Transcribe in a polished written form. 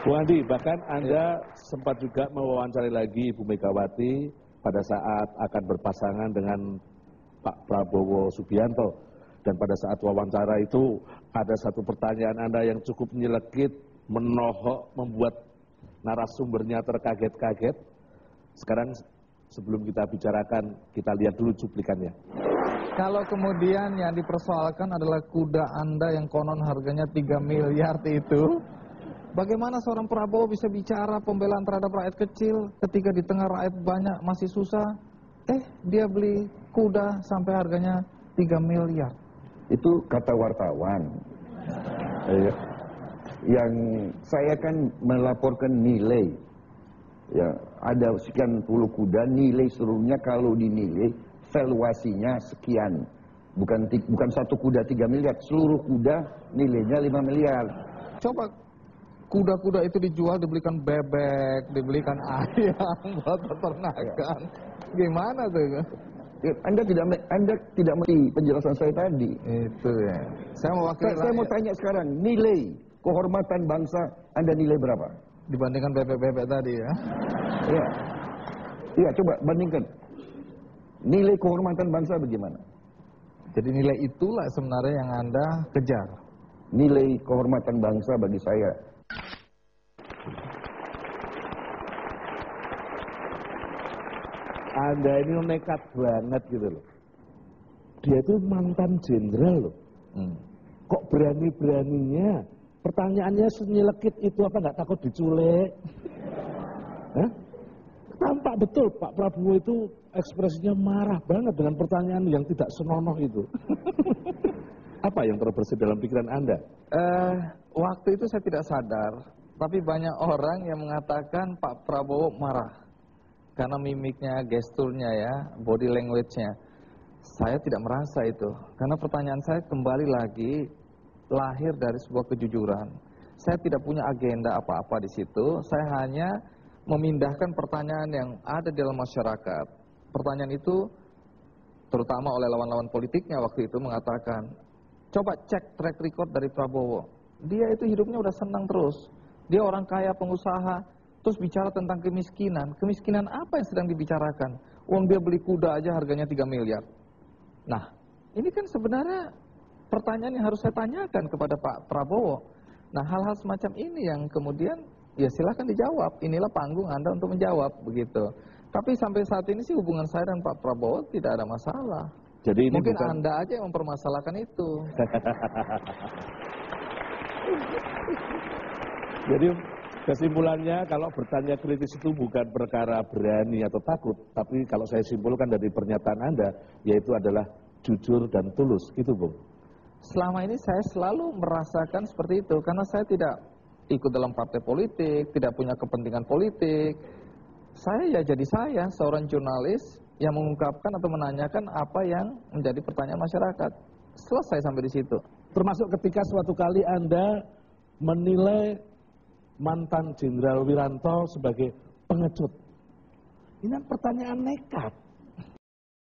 Bu Andi, bahkan Anda sempat juga mewawancari lagi Ibu Megawati pada saat akan berpasangan dengan Pak Prabowo Subianto. Dan pada saat wawancara itu ada satu pertanyaan Anda yang cukup menyelekit, menohok, membuat narasumbernya terkaget-kaget. Sekarang sebelum kita bicarakan, kita lihat dulu cuplikannya. Kalau kemudian yang dipersoalkan adalah kuda Anda yang konon harganya 3 miliar itu, bagaimana seorang Prabowo bisa bicara pembelaan terhadap rakyat kecil ketika di tengah rakyat banyak masih susah? Dia beli kuda sampai harganya 3 miliar. Itu kata wartawan. Yang saya kan melaporkan nilai. Ya, ada sekian puluh kuda, nilai seluruhnya kalau dinilai valuasinya sekian. Bukan satu kuda 3 miliar, seluruh kuda nilainya 5 miliar. Coba kuda-kuda itu dijual, dibelikan bebek, dibelikan ayam buat peternakan. Gimana tuh? Anda tidak mengerti penjelasan saya tadi. Itu ya. Saya mau tanya sekarang, nilai kehormatan bangsa Anda nilai berapa? Dibandingkan bebek-bebek tadi ya. Iya, coba bandingkan. Nilai kehormatan bangsa bagaimana? Jadi nilai itulah sebenarnya yang Anda kejar. Nilai kehormatan bangsa bagi saya. Anda ini nekat banget gitu loh. Dia itu mantan jenderal loh. Kok berani-beraninya? Pertanyaannya senyelekit itu apa nggak takut diculik? Hah? Tampak betul Pak Prabowo itu ekspresinya marah banget dengan pertanyaan yang tidak senonoh itu. Apa yang terbersit dalam pikiran Anda? Waktu itu saya tidak sadar, tapi banyak orang yang mengatakan Pak Prabowo marah. Karena mimiknya, gesturnya ya, body language-nya. Saya tidak merasa itu. Karena pertanyaan saya kembali lagi lahir dari sebuah kejujuran. Saya tidak punya agenda apa-apa di situ. Saya hanya memindahkan pertanyaan yang ada di dalam masyarakat. Pertanyaan itu terutama oleh lawan-lawan politiknya waktu itu mengatakan, coba cek track record dari Prabowo. Dia itu hidupnya udah senang terus. Dia orang kaya, pengusaha. Terus bicara tentang kemiskinan. Kemiskinan apa yang sedang dibicarakan? Uang dia beli kuda aja harganya 3 miliar. Nah, ini kan sebenarnya pertanyaan yang harus saya tanyakan kepada Pak Prabowo. Nah, hal-hal semacam ini yang kemudian, ya silahkan dijawab. Inilah panggung Anda untuk menjawab, begitu. Tapi sampai saat ini sih hubungan saya dan Pak Prabowo tidak ada masalah. Jadi ini mungkin bukan... Anda aja yang mempermasalahkan itu. Jadi kesimpulannya kalau bertanya kritis itu bukan perkara berani atau takut, tapi kalau saya simpulkan dari pernyataan Anda, yaitu adalah jujur dan tulus, gitu Bung. Selama ini saya selalu merasakan seperti itu, karena saya tidak ikut dalam partai politik, tidak punya kepentingan politik. Saya ya jadi saya, seorang jurnalis yang mengungkapkan atau menanyakan apa yang menjadi pertanyaan masyarakat. Selesai sampai di situ. Termasuk ketika suatu kali Anda menilai mantan Jenderal Wiranto sebagai pengecut. Ini pertanyaan nekat.